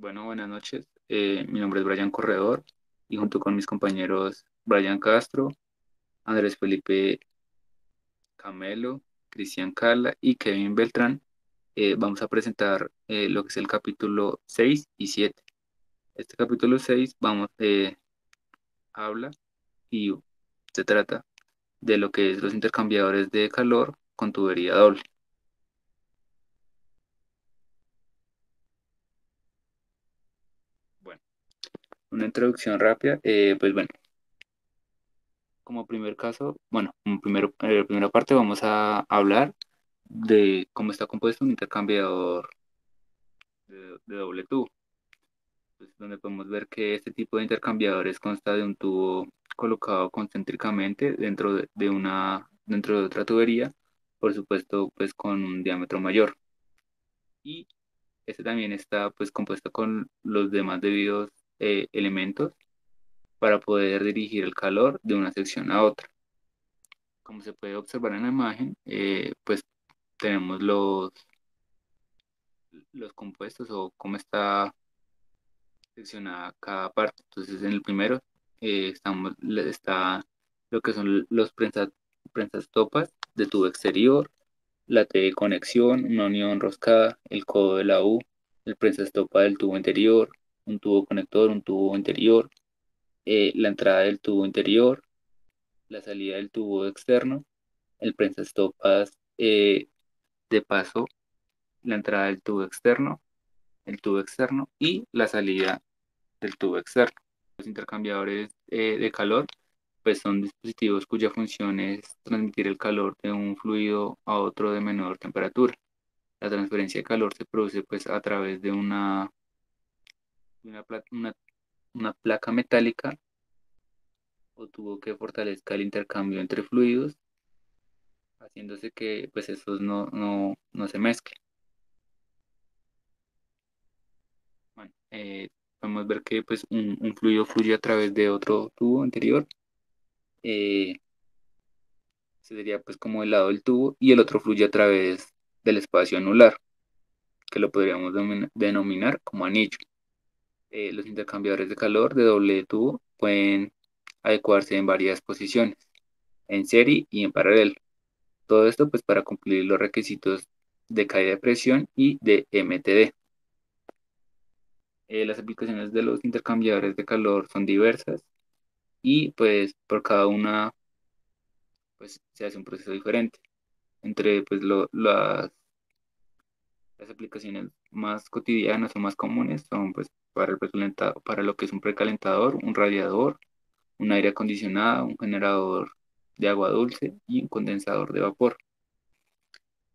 Bueno, buenas noches. Mi nombre es Brian Corredor y junto con mis compañeros Brian Castro, Andrés Felipe Camelo, Cristian Carla y Kevin Beltrán, vamos a presentar lo que es el capítulo 6 y 7. Este capítulo 6 habla y se trata de lo que es los intercambiadores de calor con tubería doble. Bueno, una introducción rápida. Pues bueno, como primer caso, bueno, primera parte vamos a hablar de cómo está compuesto un intercambiador de doble tubo, pues, donde podemos ver que este tipo de intercambiadores consta de un tubo colocado concéntricamente dentro de otra tubería, por supuesto, pues con un diámetro mayor. Y este también está pues compuesto con los demás debidos elementos para poder dirigir el calor de una sección a otra. Como se puede observar en la imagen, pues tenemos los compuestos o cómo está seccionada cada parte. Entonces, en el primero está lo que son los prensas topas de tubo exterior, la T de conexión, una unión enroscada, el codo de la U, el prensastopa del tubo interior, un tubo conector, un tubo interior, la entrada del tubo interior, la salida del tubo externo, el prensastopas de paso, la entrada del tubo externo, el tubo externo y la salida del tubo externo. Los intercambiadores de calor pues son dispositivos cuya función es transmitir el calor de un fluido a otro de menor temperatura. La transferencia de calor se produce pues a través de una placa metálica o tubo que fortalezca el intercambio entre fluidos, haciéndose que pues estos no se mezclen. Bueno, podemos ver que pues un fluido fluye a través de otro tubo anterior. eh, Ese sería pues como el lado del tubo y el otro fluye a través del espacio anular, que lo podríamos denominar como anillo. Los intercambiadores de calor de doble tubo pueden adecuarse en varias posiciones, en serie y en paralelo. Todo esto pues para cumplir los requisitos de caída de presión y de MTD. Las aplicaciones de los intercambiadores de calor son diversas y pues por cada una pues se hace un proceso diferente. Entre pues las aplicaciones más cotidianas o más comunes son pues para lo que es un precalentador, un radiador, un aire acondicionado, un generador de agua dulce y un condensador de vapor.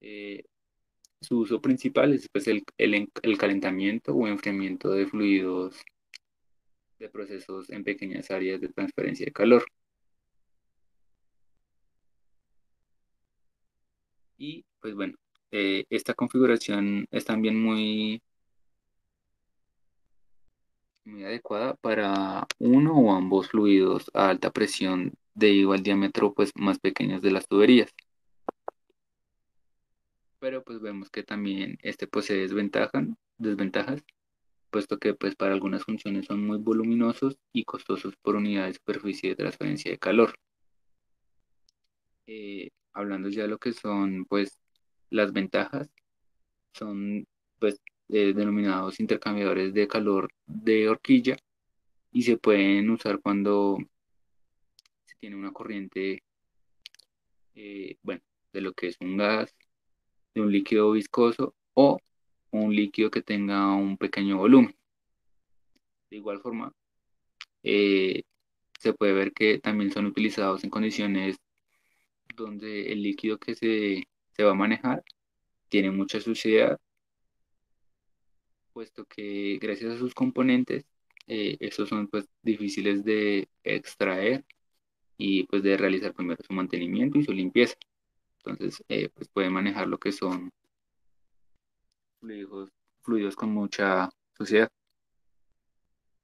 Eh, Su uso principal es pues, el calentamiento o enfriamiento de fluidos de procesos en pequeñas áreas de transferencia de calor. Y pues bueno, esta configuración es también muy adecuada para uno o ambos fluidos a alta presión debido al diámetro pues, más pequeños de las tuberías. Pero pues vemos que también este posee desventajas, puesto que pues para algunas funciones son muy voluminosos y costosos por unidad de superficie de transferencia de calor. Hablando ya de lo que son pues las ventajas, son pues denominados intercambiadores de calor de horquilla y se pueden usar cuando se tiene una corriente, bueno, de lo que es un gas, de un líquido viscoso o un líquido que tenga un pequeño volumen. De igual forma, eh, se puede ver que también son utilizados en condiciones donde el líquido que se va a manejar tiene mucha suciedad, puesto que gracias a sus componentes, estos son pues difíciles de extraer y pues de realizar primero su mantenimiento y su limpieza. Entonces, pues puede manejar lo que son fluidos, fluidos con mucha suciedad.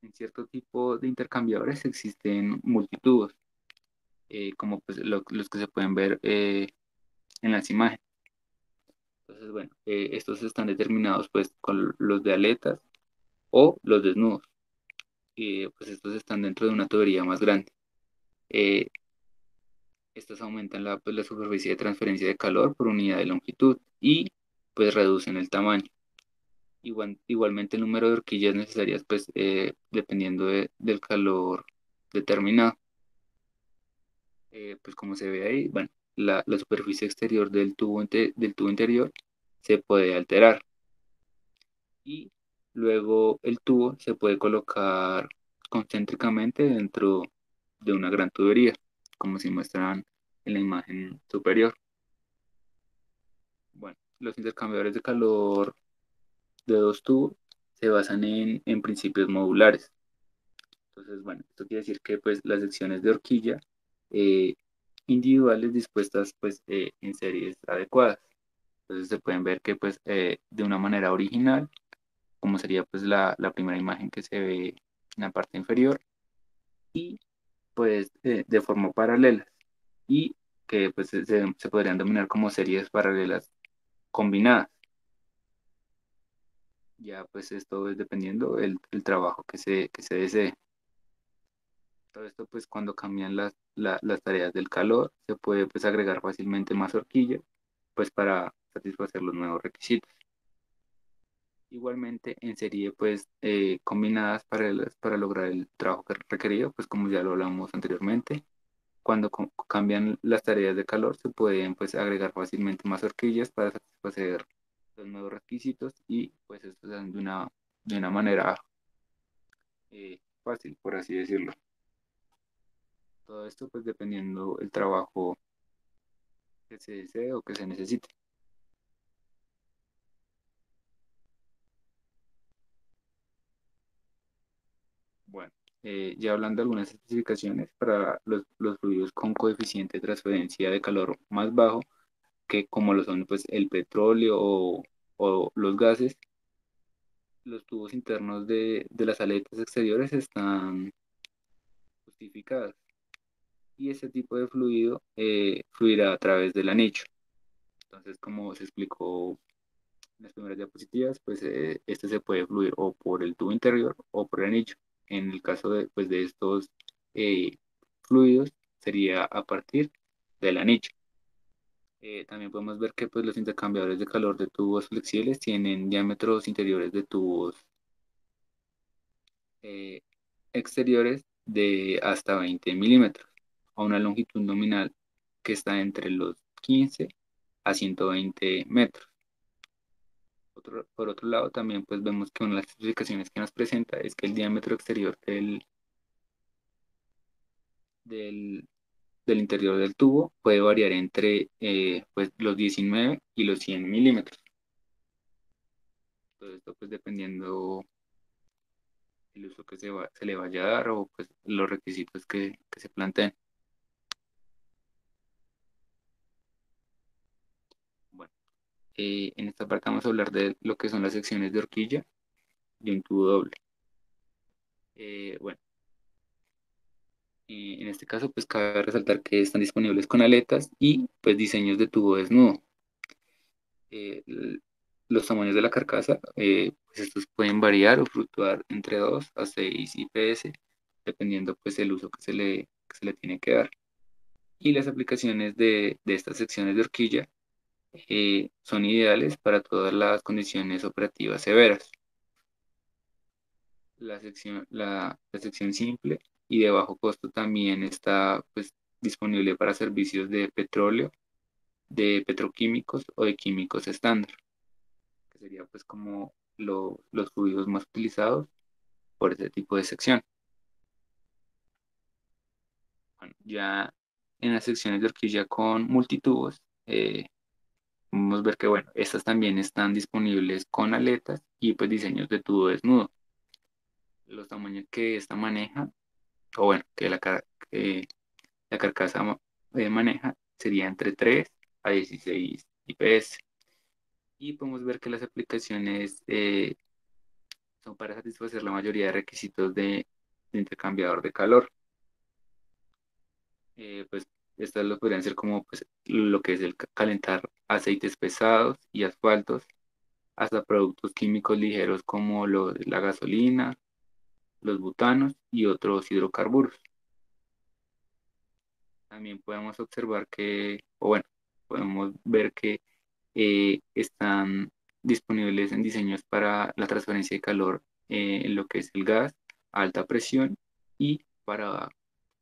En cierto tipo de intercambiadores existen multitubos, como pues los que se pueden ver en las imágenes. Entonces, bueno, estos están determinados pues con los de aletas o los desnudos. Pues estos están dentro de una tubería más grande. Eh, Estos aumentan la superficie de transferencia de calor por unidad de longitud y pues reducen el tamaño. Igualmente el número de horquillas necesarias pues dependiendo del calor determinado. Pues como se ve ahí, bueno, la superficie exterior del tubo interior se puede alterar y luego el tubo se puede colocar concéntricamente dentro de una gran tubería, como se muestran en la imagen superior. Bueno, los intercambiadores de calor de dos tubos se basan en principios modulares. Entonces, bueno, esto quiere decir que pues las secciones de horquilla eh, individuales dispuestas pues en series adecuadas. Entonces se pueden ver que pues de una manera original, como sería pues la primera imagen que se ve en la parte inferior, y pues de forma paralela, y que pues se podrían denominar como series paralelas combinadas. Ya pues esto es dependiendo el trabajo que se desee. Todo esto pues cuando cambian las tareas del calor, se puede pues agregar fácilmente más horquillas pues para satisfacer los nuevos requisitos. Igualmente en serie pues combinadas para lograr el trabajo requerido, pues como ya lo hablamos anteriormente, cuando cambian las tareas de calor se pueden pues agregar fácilmente más horquillas para satisfacer los nuevos requisitos y pues esto se hace de una manera fácil, por así decirlo. Todo esto pues dependiendo el trabajo que se desee o que se necesite. Bueno, ya hablando de algunas especificaciones para los fluidos con coeficiente de transferencia de calor más bajo, que como lo son pues el petróleo o los gases, los tubos internos de las aletas exteriores están justificados y ese tipo de fluido fluirá a través del anillo. Entonces, como se explicó en las primeras diapositivas, pues este se puede fluir o por el tubo interior o por el anillo. En el caso pues, de estos eh, fluidos, sería a partir del anillo. También podemos ver que pues, los intercambiadores de calor de tubos flexibles tienen diámetros interiores de tubos eh, exteriores de hasta 20 milímetros, a una longitud nominal que está entre los 15 a 120 metros. Por otro lado, también pues vemos que una de las especificaciones que nos presenta es que el diámetro exterior del, del interior del tubo puede variar entre pues, los 19 y los 100 milímetros. Todo esto pues dependiendo el uso que se le vaya a dar o pues los requisitos que se planteen. Bueno, en esta parte vamos a hablar de lo que son las secciones de horquilla de un tubo doble. Bueno, en este caso, pues cabe resaltar que están disponibles con aletas y pues diseños de tubo desnudo. Eh, l- los tamaños de la carcasa, pues estos pueden variar o fluctuar entre 2 a 6 IPS, dependiendo pues el uso que se le tiene que dar. Y las aplicaciones de estas secciones de horquilla son ideales para todas las condiciones operativas severas. La sección simple y de bajo costo también está pues, disponible para servicios de petróleo, de petroquímicos o de químicos estándar, que sería pues como los fluidos más utilizados por este tipo de sección. Bueno, ya en las secciones de horquilla con multitubos, podemos ver que bueno, estas también están disponibles con aletas y pues diseños de tubo desnudo. Los tamaños que esta maneja, o bueno, que la carcasa maneja sería entre 3 a 16 IPS. Y podemos ver que las aplicaciones son para satisfacer la mayoría de requisitos de intercambiador de calor. Pues estas lo podrían ser como pues, lo que es el calentar aceites pesados y asfaltos, hasta productos químicos ligeros como la gasolina, los butanos y otros hidrocarburos. También podemos observar que, o bueno, podemos ver que están disponibles en diseños para la transferencia de calor en lo que es el gas a alta presión y para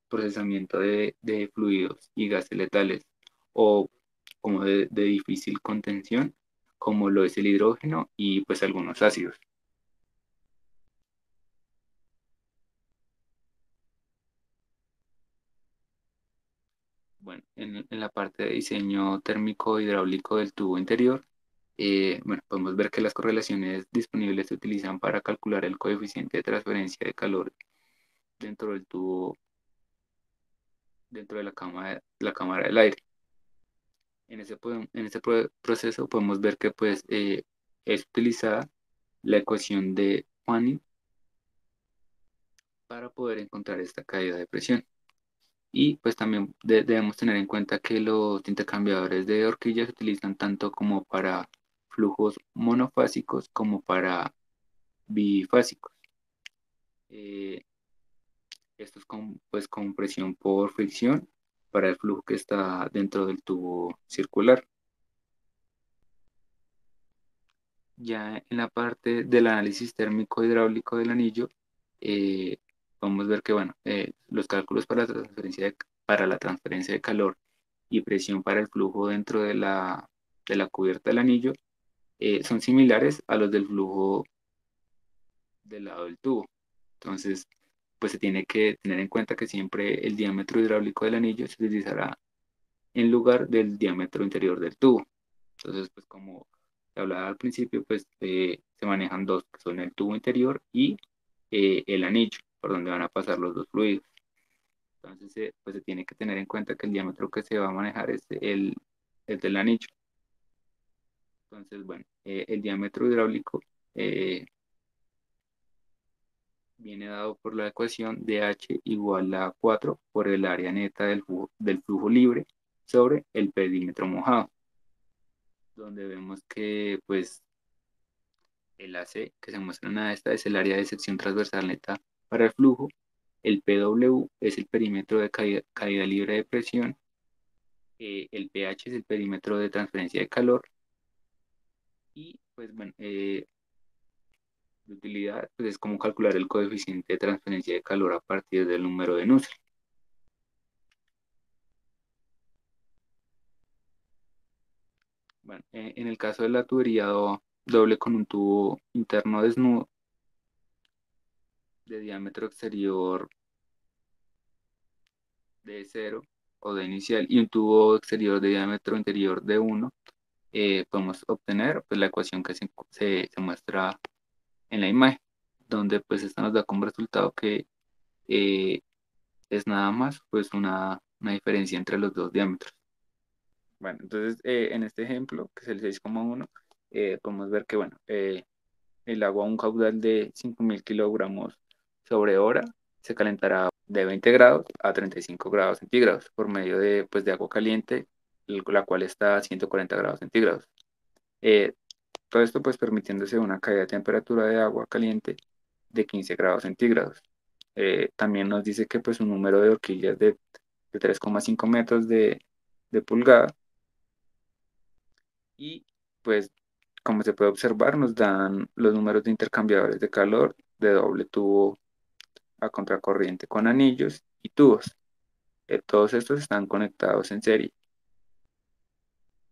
procesamiento de fluidos y gases letales o como de difícil contención, como lo es el hidrógeno y pues algunos ácidos. Bueno, en la parte de diseño térmico hidráulico del tubo interior, bueno, podemos ver que las correlaciones disponibles se utilizan para calcular el coeficiente de transferencia de calor dentro del tubo, dentro de la cámara del aire. En ese proceso podemos ver que pues es utilizada la ecuación de Fanning para poder encontrar esta caída de presión. Y pues también debemos tener en cuenta que los intercambiadores de horquillas se utilizan tanto como para flujos monofásicos como para bifásicos. Eh, Esto es pues con presión por fricción para el flujo que está dentro del tubo circular. Ya en la parte del análisis térmico hidráulico del anillo, eh, podemos ver que bueno, los cálculos para la transferencia de calor y presión para el flujo dentro de la cubierta del anillo son similares a los del flujo del lado del tubo. Entonces, pues se tiene que tener en cuenta que siempre el diámetro hidráulico del anillo se utilizará en lugar del diámetro interior del tubo. Entonces, pues como te hablaba al principio, pues se manejan dos, que son el tubo interior y el anillo, por donde van a pasar los dos fluidos. Entonces, pues se tiene que tener en cuenta que el diámetro que se va a manejar es el del anillo. Entonces, bueno, el diámetro hidráulico eh, viene dado por la ecuación de H igual a 4 por el área neta del flujo libre sobre el perímetro mojado, donde vemos que pues el AC que se muestra en la esta es el área de sección transversal neta para el flujo, el PW es el perímetro de caída libre de presión, el pH es el perímetro de transferencia de calor y pues bueno, de utilidad pues, es como calcular el coeficiente de transferencia de calor a partir del número de Nusselt. Bueno, en el caso de la tubería doble con un tubo interno desnudo de diámetro exterior de cero o de inicial y un tubo exterior de diámetro interior de uno, podemos obtener pues, la ecuación que se muestra en la imagen, donde pues esta nos da como resultado que eh, es nada más pues una diferencia entre los dos diámetros. Bueno, entonces en este ejemplo, que es el 6,1, podemos ver que bueno, el agua a un caudal de 5.000 kilogramos sobre hora se calentará de 20 grados a 35 grados centígrados por medio de agua caliente, la cual está a 140 grados centígrados. Eh, Todo esto pues permitiéndose una caída de temperatura de agua caliente de 15 grados centígrados. También nos dice que pues un número de horquillas de 3,5 metros de pulgada y pues como se puede observar nos dan los números de intercambiadores de calor de doble tubo a contracorriente con anillos y tubos. Todos estos están conectados en serie.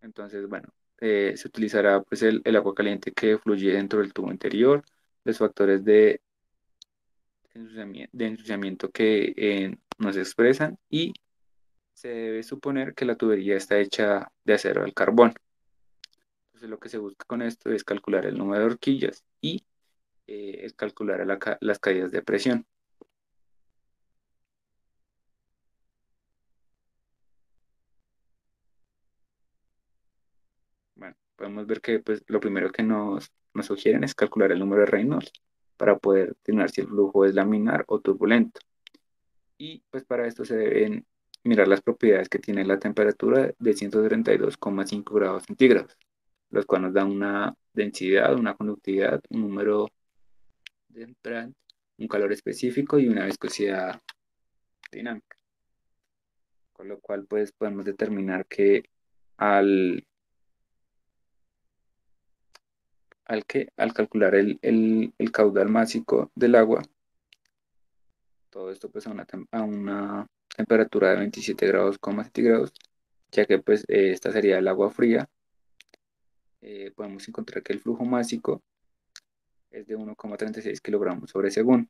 Entonces, bueno, se utilizará pues el agua caliente que fluye dentro del tubo interior, los factores de ensuciamiento que nos expresan y se debe suponer que la tubería está hecha de acero al carbón. Entonces, lo que se busca con esto es calcular el número de horquillas y es calcular las caídas de presión. Bueno, podemos ver que pues, lo primero que nos sugieren es calcular el número de Reynolds para poder determinar si el flujo es laminar o turbulento. Y pues para esto se deben mirar las propiedades que tiene la temperatura de 132,5 grados centígrados. los cuales nos dan una densidad, una conductividad, un número de Brand, un calor específico y una viscosidad dinámica. Con lo cual pues podemos determinar que al, al calcular el caudal másico del agua, todo esto pues a una temperatura de 27 grados, centígrados, ya que pues esta sería el agua fría, podemos encontrar que el flujo másico es de 1,36 kilogramos sobre segundo.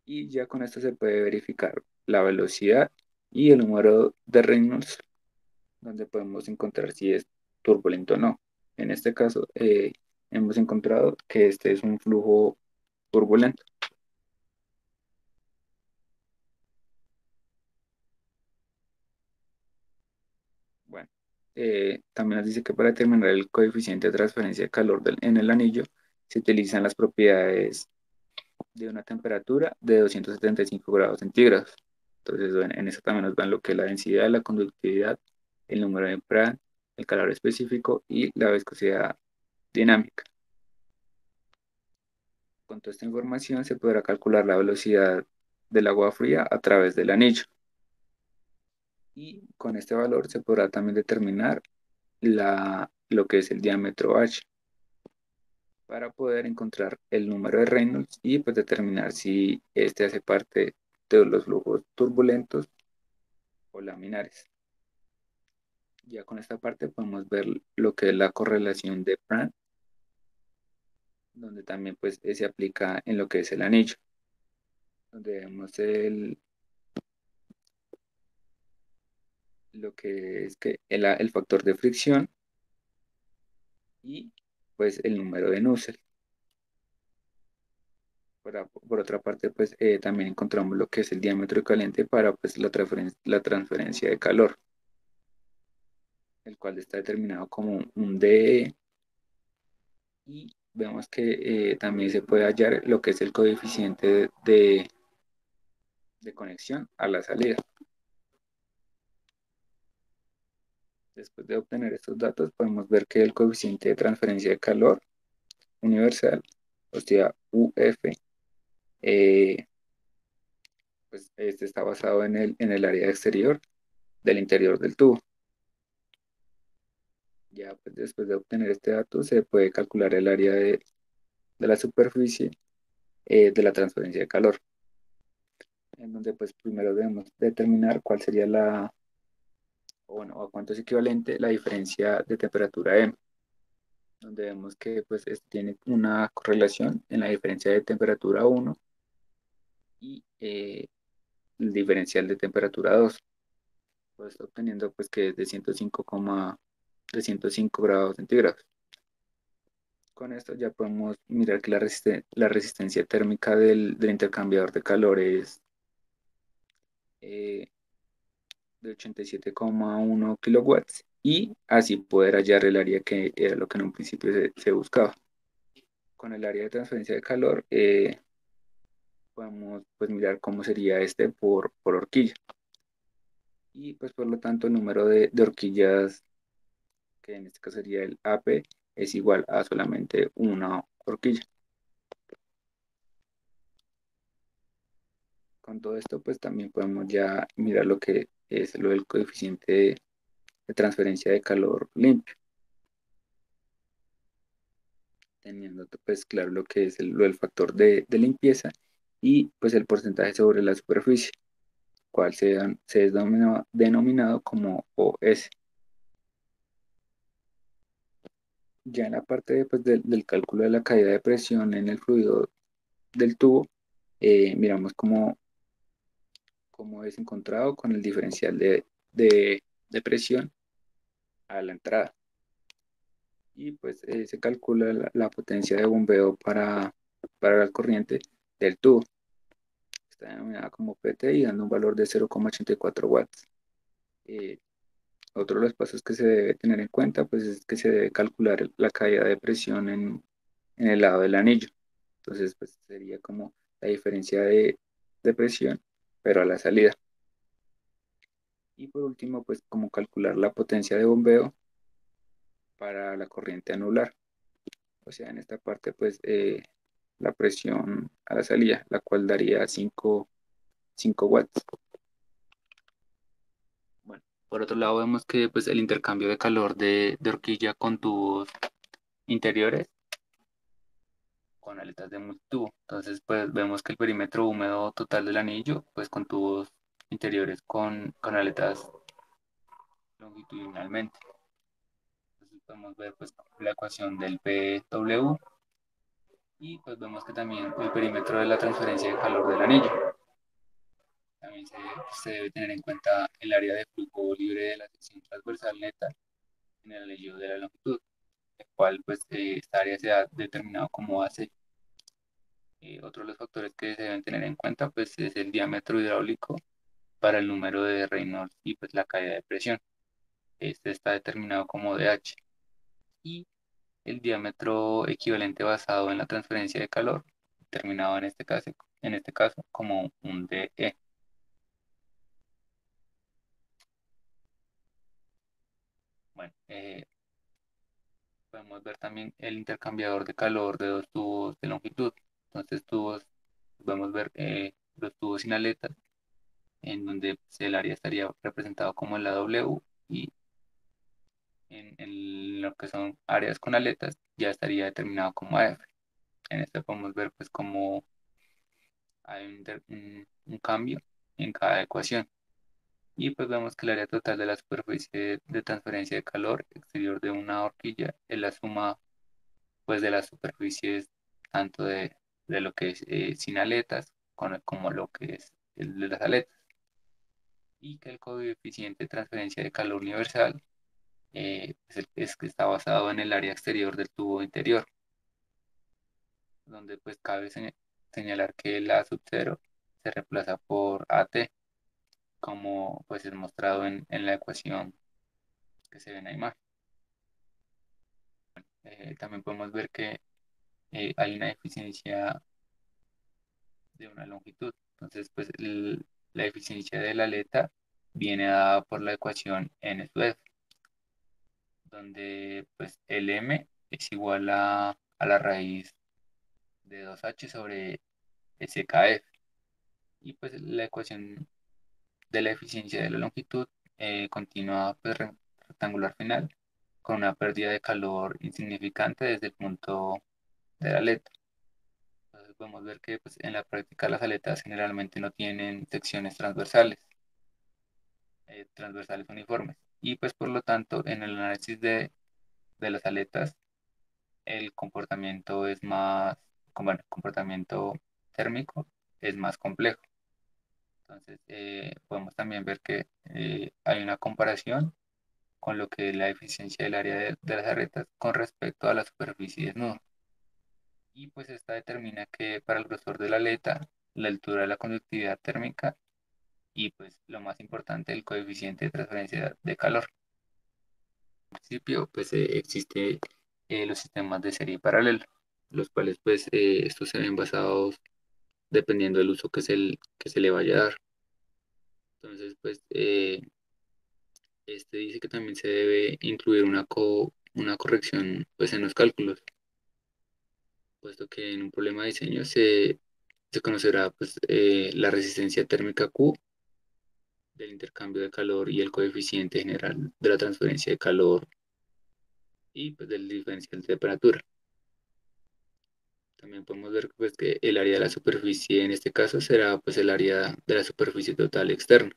Y ya con esto se puede verificar la velocidad y el número de Reynolds, donde podemos encontrar si es turbulento o no. En este caso, hemos encontrado que este es un flujo turbulento. Bueno, también nos dice que para determinar el coeficiente de transferencia de calor en el anillo se utilizan las propiedades de una temperatura de 275 grados centígrados. Entonces, bueno, en eso también nos van lo que es la densidad, la conductividad, el número de Prandtl, el calor específico y la viscosidad dinámica. Con toda esta información se podrá calcular la velocidad del agua fría a través del anillo. Y con este valor se podrá también determinar lo que es el diámetro H para poder encontrar el número de Reynolds y pues determinar si este hace parte de los flujos turbulentos o laminares. Ya con esta parte podemos ver lo que es la correlación de Prandtl, donde también pues se aplica en lo que es el anillo, donde vemos lo que es que el factor de fricción y pues el número de Nusselt. Por otra parte, pues también encontramos lo que es el diámetro caliente para pues la transferencia de calor, el cual está determinado como un DE, y vemos que también se puede hallar lo que es el coeficiente de conexión a la salida. Después de obtener estos datos, podemos ver que el coeficiente de transferencia de calor universal, o sea, UF, eh, pues este está basado en el área exterior del interior del tubo. Ya pues, después de obtener este dato, se puede calcular el área de la superficie de la transferencia de calor, en donde pues primero debemos determinar cuál sería o bueno, a cuánto es equivalente la diferencia de temperatura M, donde vemos que pues tiene una correlación en la diferencia de temperatura 1 y el diferencial de temperatura 2, pues obteniendo pues que es de 105 grados centígrados. Con esto ya podemos mirar que la resistencia térmica del intercambiador de calor es eh, de 87,1 kilowatts y así poder hallar el área que era lo que en un principio se buscaba. Con el área de transferencia de calor podemos pues mirar cómo sería este por horquilla y pues por lo tanto el número de horquillas, que en este caso sería el AP, es igual a solamente una horquilla. Con todo esto, pues también podemos ya mirar lo que es lo del coeficiente de transferencia de calor limpio, teniendo pues claro lo que es lo del factor de limpieza y pues el porcentaje sobre la superficie, cual se es denominado como OS. Ya en la parte pues, del cálculo de la caída de presión en el fluido del tubo, miramos cómo es encontrado con el diferencial de presión a la entrada. Y pues se calcula la potencia de bombeo para la corriente del tubo. Está denominada como PT y dando un valor de 0,84 watts. Eh, Otro de los pasos que se debe tener en cuenta pues es que se debe calcular la caída de presión en el lado del anillo. Entonces pues sería como la diferencia de presión, pero a la salida. Y por último pues como calcular la potencia de bombeo para la corriente anular. O sea, en esta parte, pues la presión a la salida, la cual daría 5 watts. Bueno, por otro lado, vemos que pues, el intercambio de calor de horquilla con tubos interiores con aletas de multitubo. Entonces, pues vemos que el perímetro húmedo total del anillo, pues con tubos interiores con aletas longitudinalmente. Entonces podemos ver pues la ecuación del PW y pues vemos que también el perímetro de la transferencia de calor del anillo. También se debe tener en cuenta el área de flujo libre de la sección transversal neta en el anillo de la longitud, el cual pues esta área se ha determinado como AC. Otro de los factores que se deben tener en cuenta pues es el diámetro hidráulico para el número de Reynolds y pues la caída de presión. Este está determinado como DH y el diámetro equivalente basado en la transferencia de calor, determinado en este caso como un DE. Bueno, podemos ver también el intercambiador de calor de dos tubos de longitud. Entonces, podemos ver los tubos sin aletas, en donde pues, el área estaría representado como la W y en lo que son áreas con aletas ya estaría determinado como AF. En este podemos ver pues como hay un cambio en cada ecuación. Y pues vemos que el área total de la superficie de transferencia de calor exterior de una horquilla es la suma pues de las superficies tanto de lo que es sin aletas como lo que es el de las aletas. Y que el coeficiente de transferencia de calor universal es que está basado en el área exterior del tubo interior, donde pues cabe señalar que la sub 0 se reemplaza por AT, como pues es mostrado en la ecuación que se ve en la imagen. También podemos ver que hay una eficiencia de una longitud. Entonces, pues la eficiencia de la aleta viene dada por la ecuación N sub F, donde pues el M es igual a la raíz de 2H sobre SKF. Y pues la ecuación de la eficiencia de la longitud continua pues, rectangular final con una pérdida de calor insignificante desde el punto de la aleta. Entonces podemos ver que pues, en la práctica las aletas generalmente no tienen secciones transversales uniformes. Y pues por lo tanto en el análisis de las aletas el comportamiento es más, bueno, el comportamiento térmico es más complejo. Entonces podemos también ver que hay una comparación con lo que es la eficiencia del área de las aletas con respecto a la superficie desnuda. Y pues esta determina que para el grosor de la aleta, la altura de la conductividad térmica y pues lo más importante, el coeficiente de transferencia de calor. En principio, pues existe los sistemas de serie paralelo, los cuales pues estos se ven basados dependiendo del uso que se le vaya a dar. Entonces, pues este dice que también se debe incluir una corrección pues en los cálculos, puesto que en un problema de diseño se conocerá pues la resistencia térmica Q del intercambio de calor y el coeficiente general de la transferencia de calor y pues del diferencial de temperatura. También podemos ver pues, que el área de la superficie en este caso será pues el área de la superficie total externa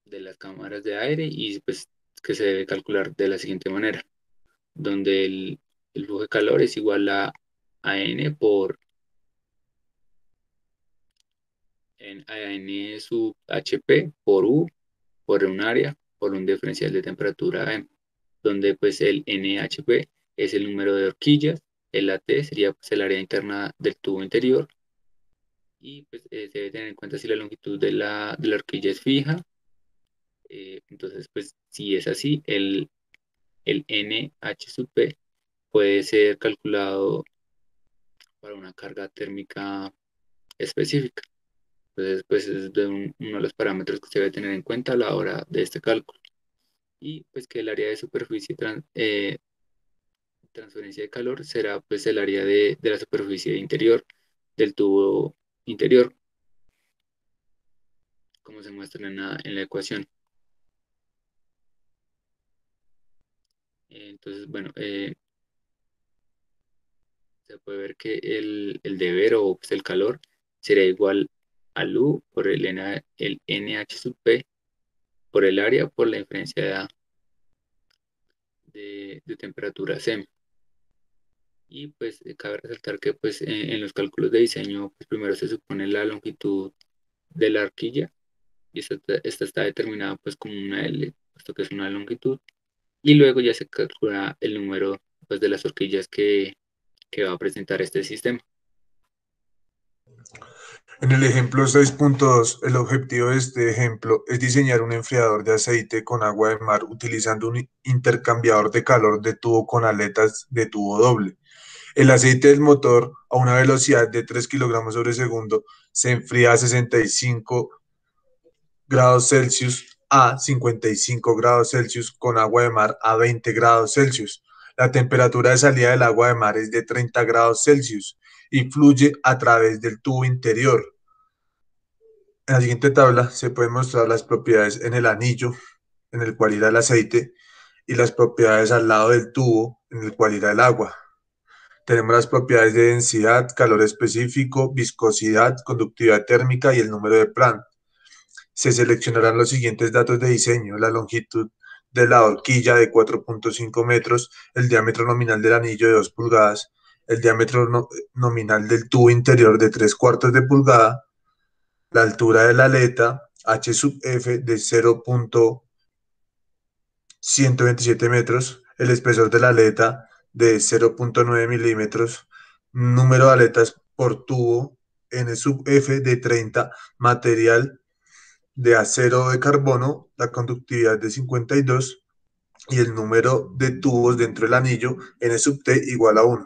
de las cámaras de aire y pues que se debe calcular de la siguiente manera, donde el flujo de calor es igual a N a N sub HP por U por un área por un diferencial de temperatura M, donde pues el NHP es el número de horquillas, el AT sería pues el área interna del tubo interior y pues se debe tener en cuenta si la longitud de la horquilla es fija. Entonces pues si es así, el NH sub P puede ser calculado para una carga térmica específica. Entonces pues es uno de los parámetros que se debe tener en cuenta a la hora de este cálculo. y pues que el área de superficie transferencia de calor será pues el área de la superficie interior del tubo interior, como se muestra en la ecuación. Entonces, bueno, se puede ver que el deber o pues, el calor será igual al U por el NH sub P por el área por la diferencia de temperatura SEM. Y pues cabe resaltar que pues en los cálculos de diseño pues, primero se supone la longitud de la horquilla y esta está determinada pues como una L, puesto que es una longitud, y luego ya se calcula el número pues, de las horquillas que va a presentar este sistema. En el ejemplo 6.2, el objetivo de este ejemplo es diseñar un enfriador de aceite con agua de mar utilizando un intercambiador de calor de tubo con aletas de tubo doble. El aceite del motor a una velocidad de 3 kilogramos sobre segundo se enfría a 65 grados Celsius a 55 grados Celsius con agua de mar a 20 grados Celsius. La temperatura de salida del agua de mar es de 30 grados Celsius y fluye a través del tubo interior. En la siguiente tabla se pueden mostrar las propiedades en el anillo en el cual irá el aceite y las propiedades al lado del tubo en el cual irá el agua. Tenemos las propiedades de densidad, calor específico, viscosidad, conductividad térmica y el número de Planck. Se seleccionarán los siguientes datos de diseño: la longitud de la horquilla de 4.5 metros, el diámetro nominal del anillo de 2 pulgadas, el diámetro nominal del tubo interior de 3 cuartos de pulgada, la altura de la aleta H sub F de 0.127 metros, el espesor de la aleta de 0.9 milímetros, número de aletas por tubo N sub F de 30, material de acero de carbono, la conductividad de 52 y el número de tubos dentro del anillo N sub T igual a 1.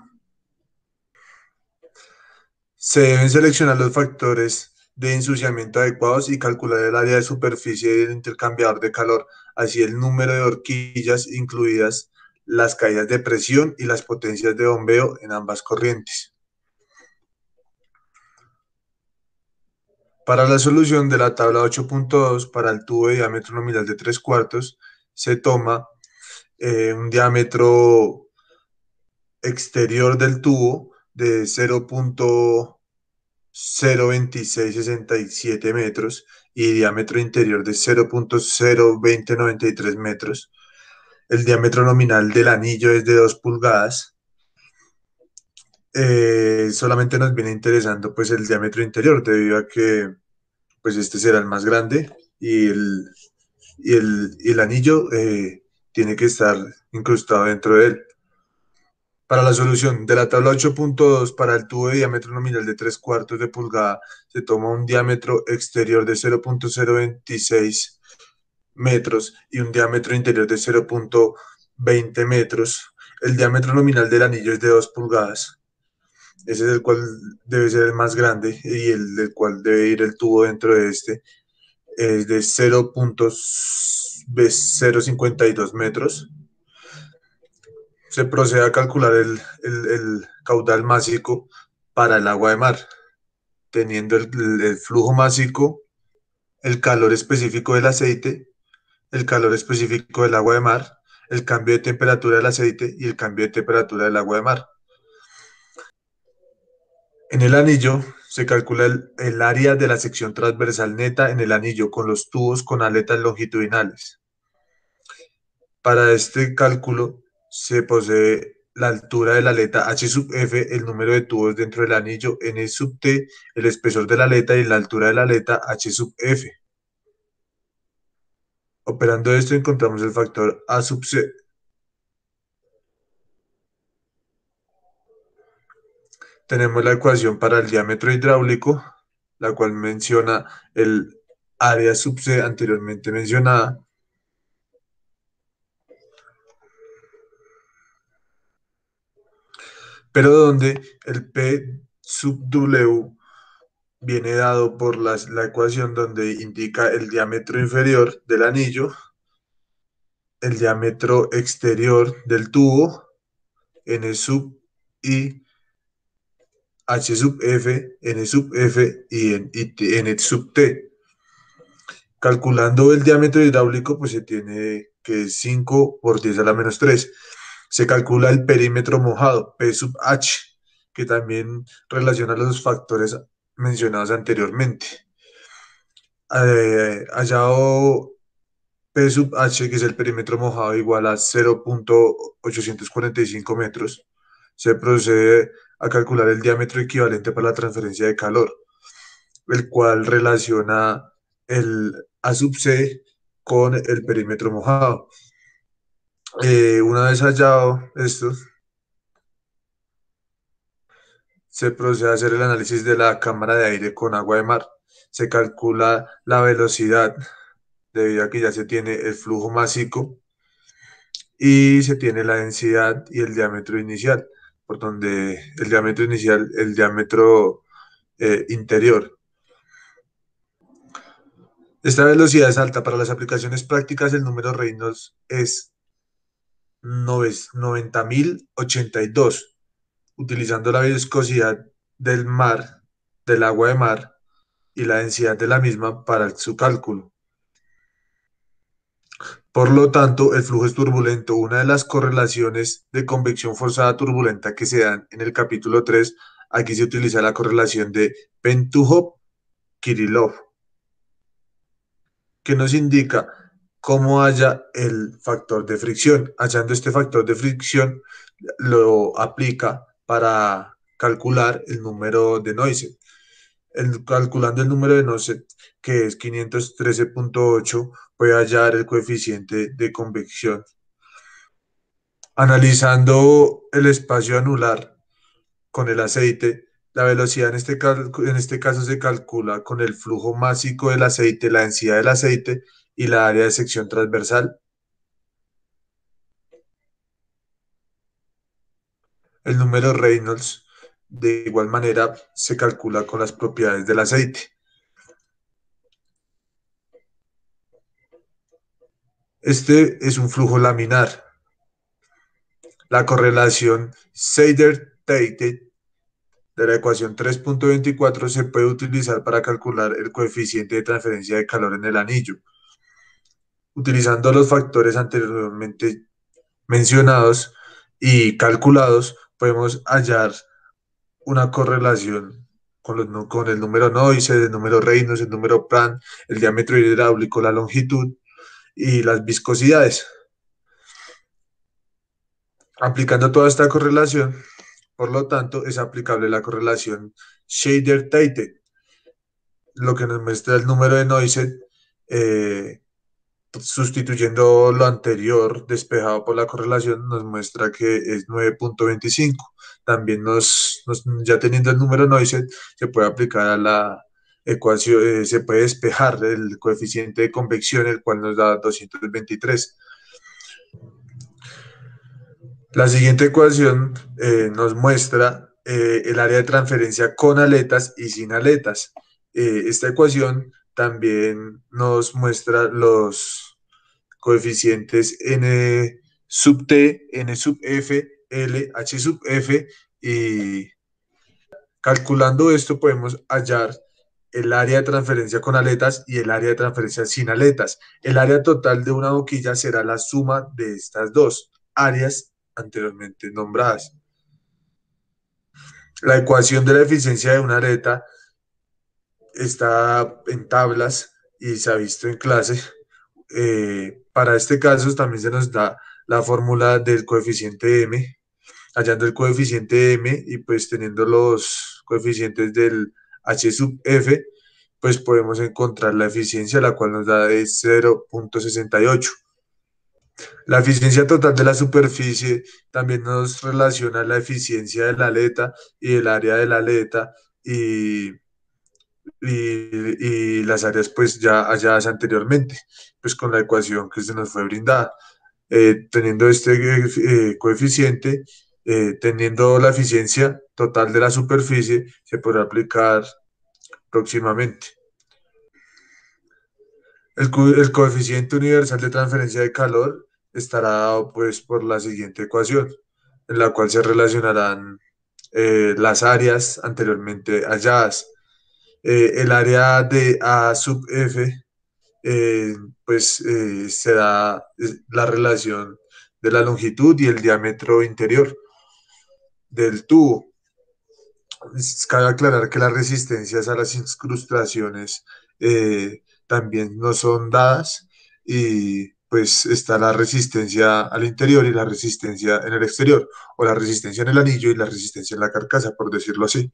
Se deben seleccionar los factores de ensuciamiento adecuados y calcular el área de superficie del intercambiador de calor, así el número de horquillas, incluidas las caídas de presión y las potencias de bombeo en ambas corrientes. Para la solución de la tabla 8.2 para el tubo de diámetro nominal de 3 cuartos, se toma un diámetro exterior del tubo de 0.02667 metros y diámetro interior de 0.02093 metros. El diámetro nominal del anillo es de 2 pulgadas. Solamente nos viene interesando pues el diámetro interior debido a que pues este será el más grande y el anillo tiene que estar incrustado dentro de él. Para la solución de la tabla 8.2 para el tubo de diámetro nominal de 3 cuartos de pulgada, se toma un diámetro exterior de 0.026 metros y un diámetro interior de 0.20 metros. El diámetro nominal del anillo es de 2 pulgadas. Ese es el cual debe ser el más grande y el del cual debe ir el tubo dentro de este. Es de 0.052 metros. Se procede a calcular el caudal másico para el agua de mar, teniendo el flujo másico, el calor específico del aceite, el calor específico del agua de mar, el cambio de temperatura del aceite y el cambio de temperatura del agua de mar. En el anillo se calcula el área de la sección transversal neta en el anillo con los tubos con aletas longitudinales. Para este cálculo se posee la altura de la aleta H sub F, el número de tubos dentro del anillo N sub T, el espesor de la aleta y la altura de la aleta H sub F. Operando esto encontramos el factor A sub C. Tenemos la ecuación para el diámetro hidráulico, la cual menciona el área sub C anteriormente mencionada, pero donde el P sub W viene dado por la ecuación donde indica el diámetro inferior del anillo el diámetro exterior del tubo, N sub I, H sub F, N sub F y N sub T. Calculando el diámetro hidráulico, pues se tiene que es 5 por 10 a la menos 3. Se calcula el perímetro mojado, P sub H, que también relaciona los factores mencionados anteriormente. Hallado P sub H, que es el perímetro mojado, igual a 0.845 metros, se procede a calcular el diámetro equivalente para la transferencia de calor, el cual relaciona el A sub C con el perímetro mojado. Una vez hallado esto, se procede a hacer el análisis de la cámara de aire con agua de mar. Se calcula la velocidad debido a que ya se tiene el flujo másico y se tiene la densidad y el diámetro inicial, por donde el diámetro inicial, el diámetro interior. Esta velocidad es alta. Para las aplicaciones prácticas, el número Reynolds es 90.082, utilizando la viscosidad del mar, del agua de mar y la densidad de la misma para su cálculo. Por lo tanto, el flujo es turbulento. Una de las correlaciones de convección forzada turbulenta que se dan en el capítulo 3, aquí se utiliza la correlación de Pentuhov-Kirillov, que nos indica cómo haya el factor de fricción. Hallando este factor de fricción, lo aplica para calcular el número de Neusser. Calculando el número de Neusser, que es 513.8, puede hallar el coeficiente de convección. Analizando el espacio anular con el aceite, la velocidad en este caso se calcula con el flujo másico del aceite, la densidad del aceite y la área de sección transversal. El número Reynolds, de igual manera, se calcula con las propiedades del aceite. Este es un flujo laminar. La correlación Seider-Tate de la ecuación 3.24 se puede utilizar para calcular el coeficiente de transferencia de calor en el anillo. Utilizando los factores anteriormente mencionados y calculados, podemos hallar una correlación con el número Noise, el número Reynolds, el número Prandtl, el diámetro hidráulico, la longitud y las viscosidades. Aplicando toda esta correlación, por lo tanto, es aplicable la correlación Shader-Tate, lo que nos muestra el número de Noise, sustituyendo lo anterior despejado por la correlación, nos muestra que es 9.25. También ya teniendo el número Noise, se puede aplicar a la ecuación, se puede despejar el coeficiente de convección, el cual nos da 223. La siguiente ecuación nos muestra el área de transferencia con aletas y sin aletas. Esta ecuación también nos muestra los coeficientes n sub t, n sub f, l, h sub f, y calculando esto podemos hallar el área de transferencia con aletas y el área de transferencia sin aletas. El área total de una boquilla será la suma de estas dos áreas anteriormente nombradas. La ecuación de la eficiencia de una aleta está en tablas y se ha visto en clase. Para este caso también se nos da la fórmula del coeficiente M, hallando el coeficiente M y pues teniendo los coeficientes del H sub F, pues podemos encontrar la eficiencia, la cual nos da de 0.68. La eficiencia total de la superficie también nos relaciona la eficiencia de la aleta y el área de la aleta y las áreas pues ya halladas anteriormente, pues con la ecuación que se nos fue brindada. Teniendo este coeficiente, teniendo la eficiencia total de la superficie, se podrá aplicar próximamente. El coeficiente universal de transferencia de calor estará dado pues por la siguiente ecuación, en la cual se relacionarán las áreas anteriormente halladas. El área de A sub F, eh, pues será la relación de la longitud y el diámetro interior del tubo. Cabe aclarar que las resistencias a las incrustaciones también no son dadas y pues está la resistencia al interior y la resistencia en el exterior, o la resistencia en el anillo y la resistencia en la carcasa, por decirlo así.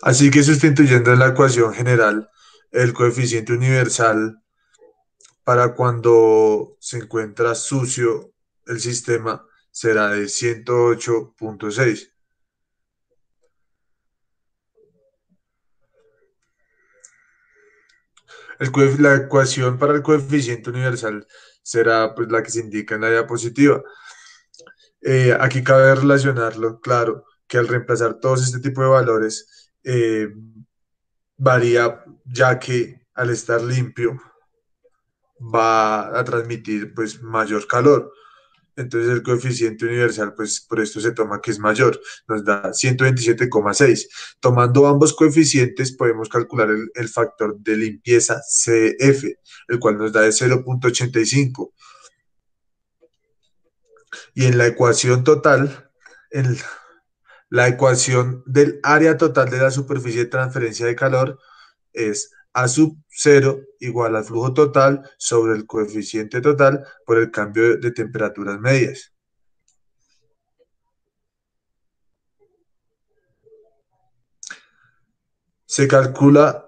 Así que sustituyendo en la ecuación general el coeficiente universal para cuando se encuentra sucio el sistema será de 108,6. La ecuación para el coeficiente universal será pues la que se indica en la diapositiva. Aquí cabe relacionarlo, claro, que al reemplazar todos este tipo de valores varía, ya que al estar limpio va a transmitir pues mayor calor. Entonces el coeficiente universal, pues por esto se toma que es mayor, nos da 127,6. Tomando ambos coeficientes, podemos calcular el factor de limpieza CF, el cual nos da de 0,85. Y en la ecuación total, en la ecuación del área total de la superficie de transferencia de calor es A sub 0 igual al flujo total sobre el coeficiente total por el cambio de temperaturas medias. Se calcula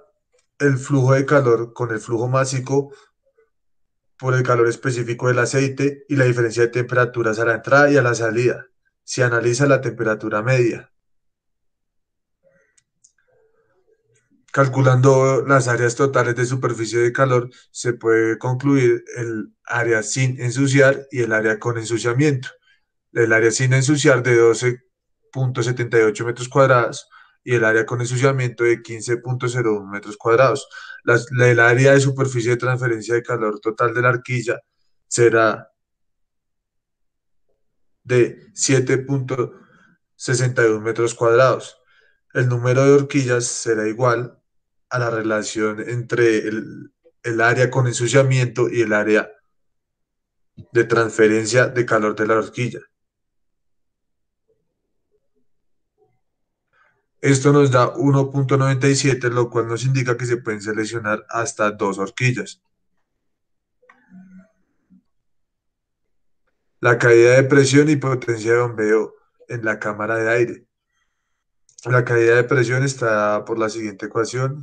el flujo de calor con el flujo másico por el calor específico del aceite y la diferencia de temperaturas a la entrada y a la salida. Se analiza la temperatura media. Calculando las áreas totales de superficie de calor, se puede concluir el área sin ensuciar y el área con ensuciamiento. El área sin ensuciar de 12,78 metros cuadrados y el área con ensuciamiento de 15,01 metros cuadrados. El área de superficie de transferencia de calor total de la arquilla será de 7,61 metros cuadrados. El número de horquillas será igual a la relación entre el área con ensuciamiento y el área de transferencia de calor de la horquilla. Esto nos da 1,97, lo cual nos indica que se pueden seleccionar hasta dos horquillas. La caída de presión y potencia de bombeo en la cámara de aire. La caída de presión está por la siguiente ecuación,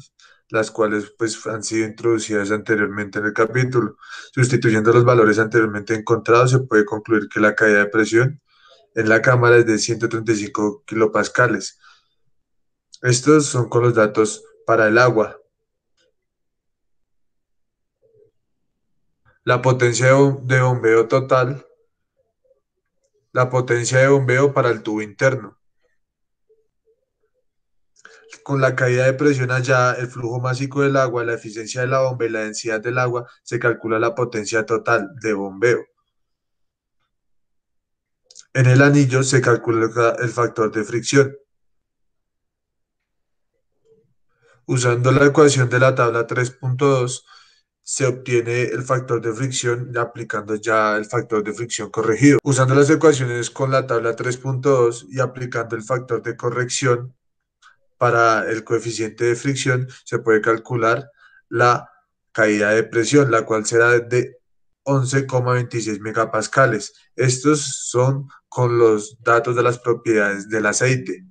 las cuales pues han sido introducidas anteriormente en el capítulo. Sustituyendo los valores anteriormente encontrados, se puede concluir que la caída de presión en la cámara es de 135 kilopascales. Estos son con los datos para el agua. La potencia de bombeo total, la potencia de bombeo para el tubo interno. Con la caída de presión allá, el flujo másico del agua, la eficiencia de la bomba y la densidad del agua, se calcula la potencia total de bombeo. En el anillo se calcula el factor de fricción. Usando la ecuación de la tabla 3,2 se obtiene el factor de fricción aplicando ya el factor de fricción corregido. Usando las ecuaciones con la tabla 3,2 y aplicando el factor de corrección para el coeficiente de fricción, se puede calcular la caída de presión, la cual será de 11,26 megapascales. Estos son con los datos de las propiedades del aceite.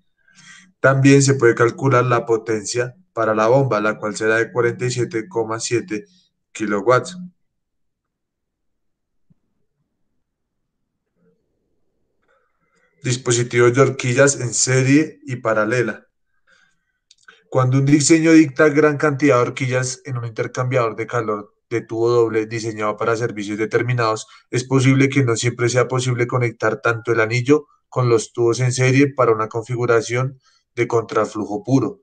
También se puede calcular la potencia para la bomba, la cual será de 47,7 kilowatts. Dispositivos de horquillas en serie y paralela. Cuando un diseño dicta gran cantidad de horquillas en un intercambiador de calor de tubo doble diseñado para servicios determinados, es posible que no siempre sea posible conectar tanto el anillo con los tubos en serie para una configuración de contraflujo puro.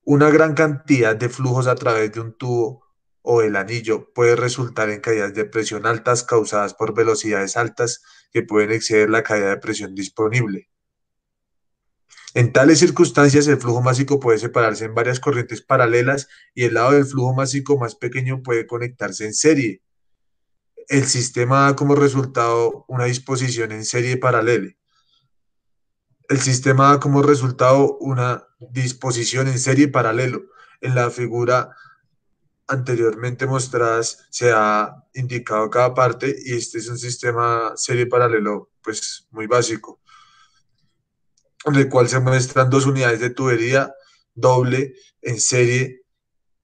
Una gran cantidad de flujos a través de un tubo o el anillo puede resultar en caídas de presión altas causadas por velocidades altas que pueden exceder la caída de presión disponible. En tales circunstancias, el flujo másico puede separarse en varias corrientes paralelas y el lado del flujo másico más pequeño puede conectarse en serie. El sistema da como resultado una disposición en serie paralela. El sistema da como resultado una disposición en serie paralelo. En la figura anteriormente mostradas se ha indicado cada parte y este es un sistema serie paralelo pues muy básico, en el cual se muestran dos unidades de tubería doble en serie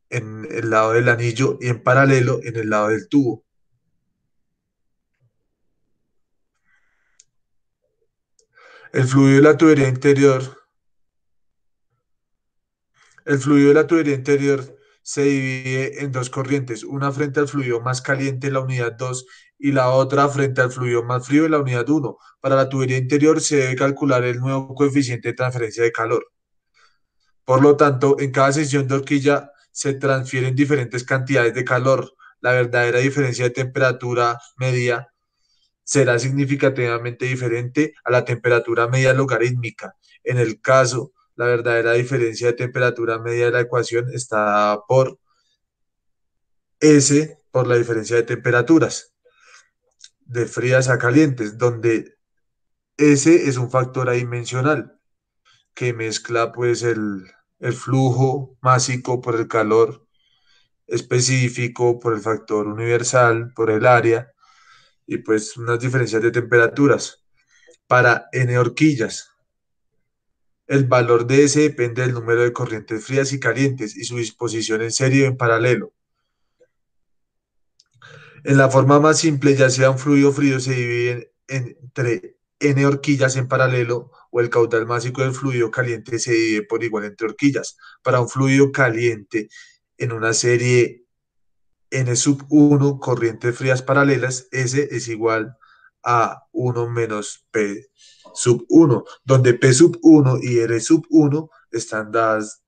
en el lado del anillo y en paralelo en el lado del tubo. El fluido de la tubería interior El fluido de la tubería interior se divide en dos corrientes, una frente al fluido más caliente, la unidad 2, y la otra frente al fluido más frío, la unidad 1. Para la tubería interior se debe calcular el nuevo coeficiente de transferencia de calor. Por lo tanto, en cada sección de horquilla se transfieren diferentes cantidades de calor. La verdadera diferencia de temperatura media será significativamente diferente a la temperatura media logarítmica. En el caso, la verdadera diferencia de temperatura media de la ecuación está dada por S por la diferencia de temperaturas de frías a calientes, donde S es un factor adimensional que mezcla pues el flujo másico por el calor específico, por el factor universal, por el área y pues unas diferencias de temperaturas. Para N horquillas, el valor de S depende del número de corrientes frías y calientes y su disposición en serie o en paralelo. En la forma más simple, ya sea un fluido frío, se divide entre N horquillas en paralelo o el caudal másico del fluido caliente se divide por igual entre horquillas. Para un fluido caliente en una serie N sub 1 corrientes frías paralelas, S es igual a 1 menos P sub 1, donde P sub 1 y R sub 1 están dadas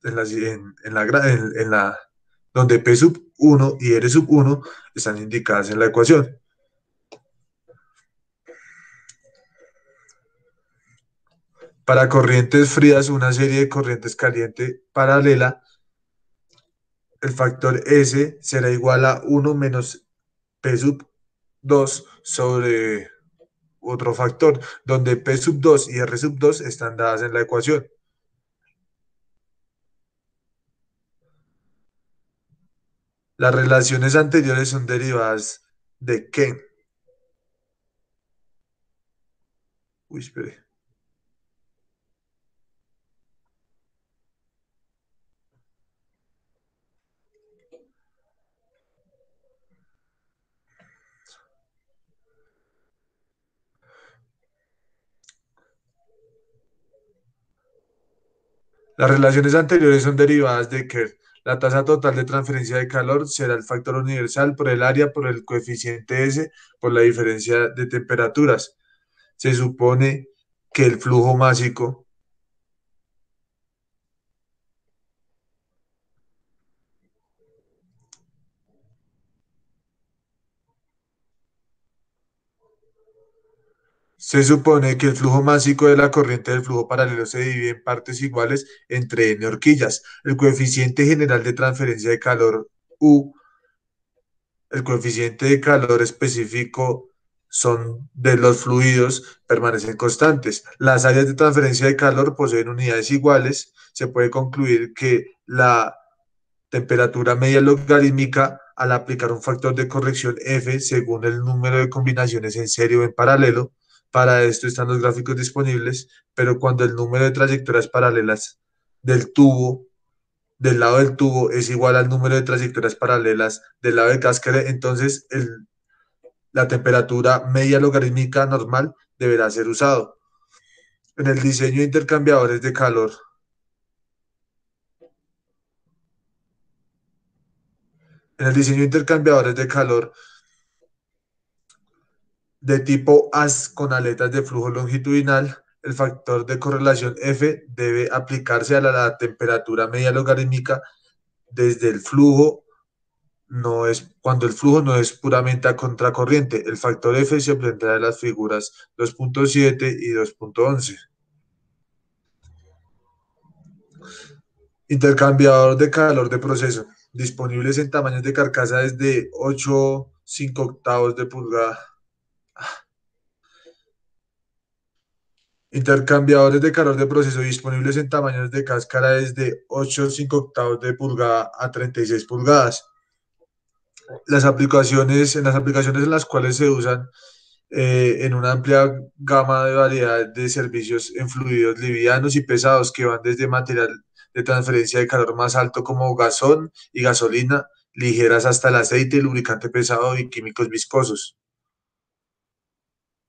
donde P sub 1 y R sub 1 están indicadas en la ecuación. Para corrientes frías, una serie de corrientes caliente paralela, el factor S será igual a 1 menos P sub 2 sobre otro factor, donde P sub 2 y R sub 2 están dadas en la ecuación. Las relaciones anteriores son derivadas de qué. Uy, espere. Las relaciones anteriores son derivadas de que la tasa total de transferencia de calor será el factor universal por el área por el coeficiente S por la diferencia de temperaturas. Se supone que el flujo másico Se supone que el flujo másico de la corriente del flujo paralelo se divide en partes iguales entre n horquillas. El coeficiente general de transferencia de calor U, el coeficiente de calor específico son de los fluidos permanecen constantes. Las áreas de transferencia de calor poseen unidades iguales. Se puede concluir que la temperatura media logarítmica al aplicar un factor de corrección F según el número de combinaciones en serie o en paralelo. Para esto están los gráficos disponibles, pero cuando el número de trayectorias paralelas del tubo, del lado del tubo, es igual al número de trayectorias paralelas del lado de cascada, entonces la temperatura media logarítmica normal deberá ser usado. En el diseño de intercambiadores de calor, en el diseño de intercambiadores de calor de tipo haz con aletas de flujo longitudinal, el factor de correlación F debe aplicarse a la temperatura media logarítmica desde el flujo no es, cuando el flujo no es puramente a contracorriente. El factor F se obtendrá de las figuras 2.7 y 2.11. Intercambiador de calor de proceso, disponibles en tamaños de carcasa desde 8,5 de pulgada. Intercambiadores de calor de proceso disponibles en tamaños de cáscara desde 8,5 de pulgada a 36 pulgadas. En las aplicaciones en las cuales se usan en una amplia gama de variedad de servicios en fluidos livianos y pesados que van desde material de transferencia de calor más alto como gasón y gasolina, ligeras hasta el aceite, lubricante pesado y químicos viscosos.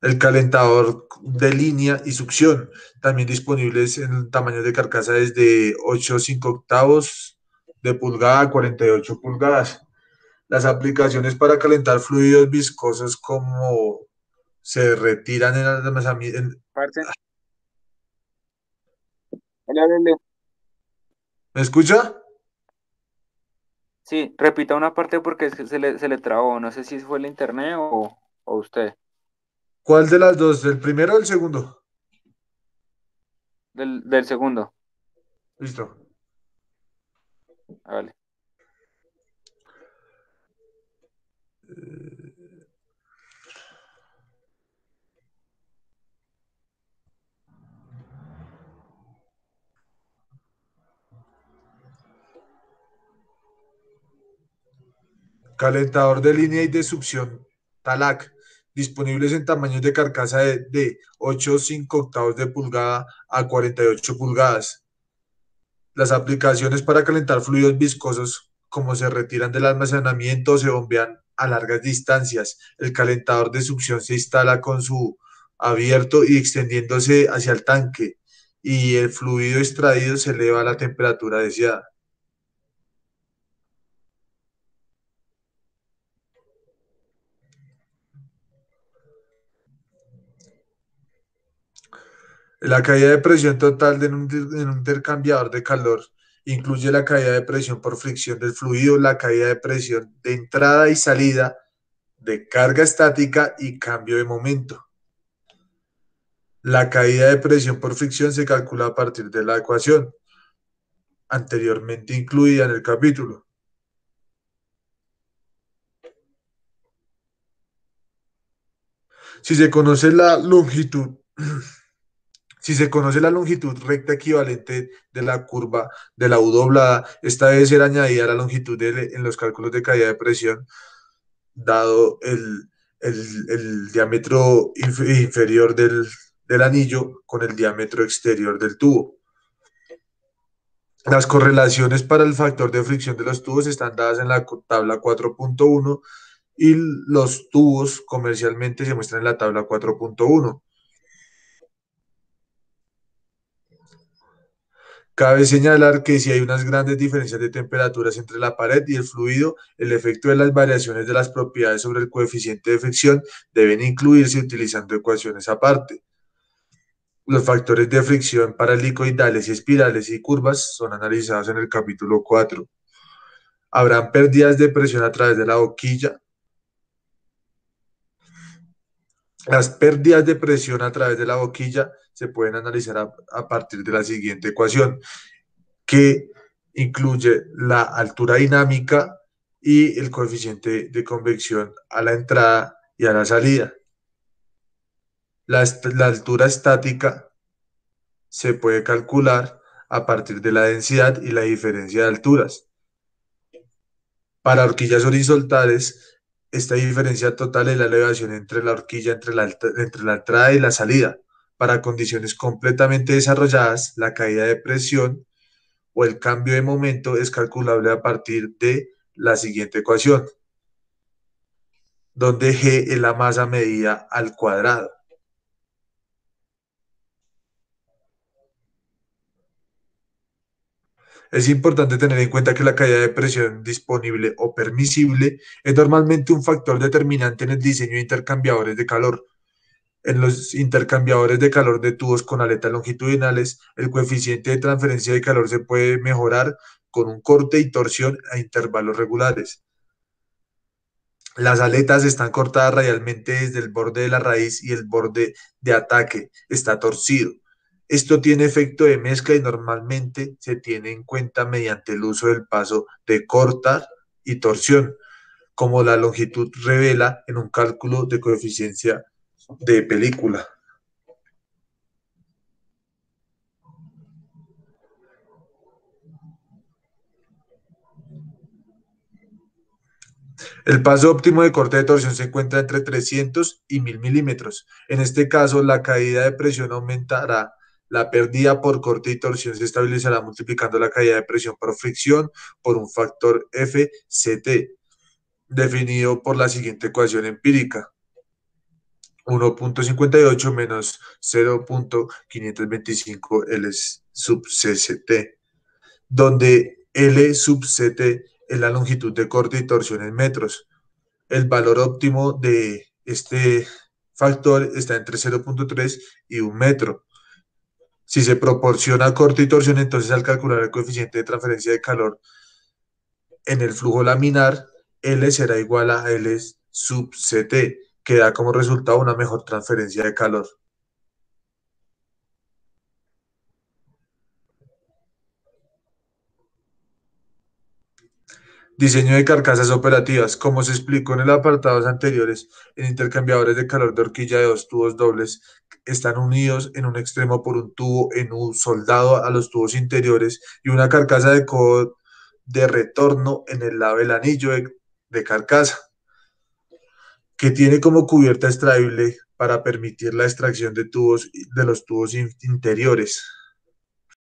El calentador de línea y succión, también disponibles en tamaños de carcasa desde 8,5 de pulgada a 48 pulgadas. Las aplicaciones para calentar fluidos viscosos como se retiran en almacenamiento. Parce, hola, Lele. ¿Me escucha? Sí, repita una parte porque es que se le trabó. No sé si fue el internet o usted. ¿Cuál de las dos? ¿El primero o el segundo? Del segundo. Listo. Vale. Calentador de línea y de succión TALAC, disponibles en tamaños de carcasa de 8,5 de pulgada a 48 pulgadas. Las aplicaciones para calentar fluidos viscosos, como se retiran del almacenamiento o se bombean a largas distancias. El calentador de succión se instala con su abierto y extendiéndose hacia el tanque y el fluido extraído se eleva a la temperatura deseada. La caída de presión total en un intercambiador de calor incluye la caída de presión por fricción del fluido, la caída de presión de entrada y salida, de carga estática y cambio de momento. La caída de presión por fricción se calcula a partir de la ecuación anteriormente incluida en el capítulo. Si se conoce la longitud, si se conoce la longitud recta equivalente de la curva de la U doblada, esta debe ser añadida a la longitud en los cálculos de caída de presión, dado el diámetro inferior del anillo con el diámetro exterior del tubo. Las correlaciones para el factor de fricción de los tubos están dadas en la tabla 4.1 y los tubos comercialmente se muestran en la tabla 4.1. Cabe señalar que si hay unas grandes diferencias de temperaturas entre la pared y el fluido, el efecto de las variaciones de las propiedades sobre el coeficiente de fricción deben incluirse utilizando ecuaciones aparte. Los factores de fricción para helicoidales y espirales y curvas son analizados en el capítulo 4. Habrán pérdidas de presión a través de la boquilla. Las pérdidas de presión a través de la boquilla se pueden analizar a partir de la siguiente ecuación, que incluye la altura dinámica y el coeficiente de convección a la entrada y a la salida. La altura estática se puede calcular a partir de la densidad y la diferencia de alturas. Para horquillas horizontales, esta diferencia total es la elevación entre la horquilla entre la entrada y la salida. Para condiciones completamente desarrolladas, la caída de presión o el cambio de momento es calculable a partir de la siguiente ecuación, donde G es la masa medida al cuadrado. Es importante tener en cuenta que la caída de presión disponible o permisible es normalmente un factor determinante en el diseño de intercambiadores de calor. En los intercambiadores de calor de tubos con aletas longitudinales, el coeficiente de transferencia de calor se puede mejorar con un corte y torsión a intervalos regulares. Las aletas están cortadas radialmente desde el borde de la raíz y el borde de ataque está torcido. Esto tiene efecto de mezcla y normalmente se tiene en cuenta mediante el uso del paso de cortar y torsión, como la longitud revela en un cálculo de coeficiencia de película. El paso óptimo de corte de torsión se encuentra entre 300 y 1000 milímetros. En este caso, la caída de presión aumentará. La pérdida por corte y torsión se estabilizará multiplicando la caída de presión por fricción por un factor FCT, definido por la siguiente ecuación empírica: 1.58 menos 0.525 L sub CCT, donde L sub CT es la longitud de corte y torsión en metros. El valor óptimo de este factor está entre 0.3 y 1 metro. Si se proporciona corte y torsión, entonces al calcular el coeficiente de transferencia de calor en el flujo laminar, L será igual a L sub CT, que da como resultado una mejor transferencia de calor. Diseño de carcasas operativas. Como se explicó en el apartados anteriores, en intercambiadores de calor de horquilla de dos tubos dobles están unidos en un extremo por un tubo en un soldado a los tubos interiores y una carcasa de codo de retorno en el lado del anillo de carcasa, que tiene como cubierta extraíble para permitir la extracción de los tubos interiores.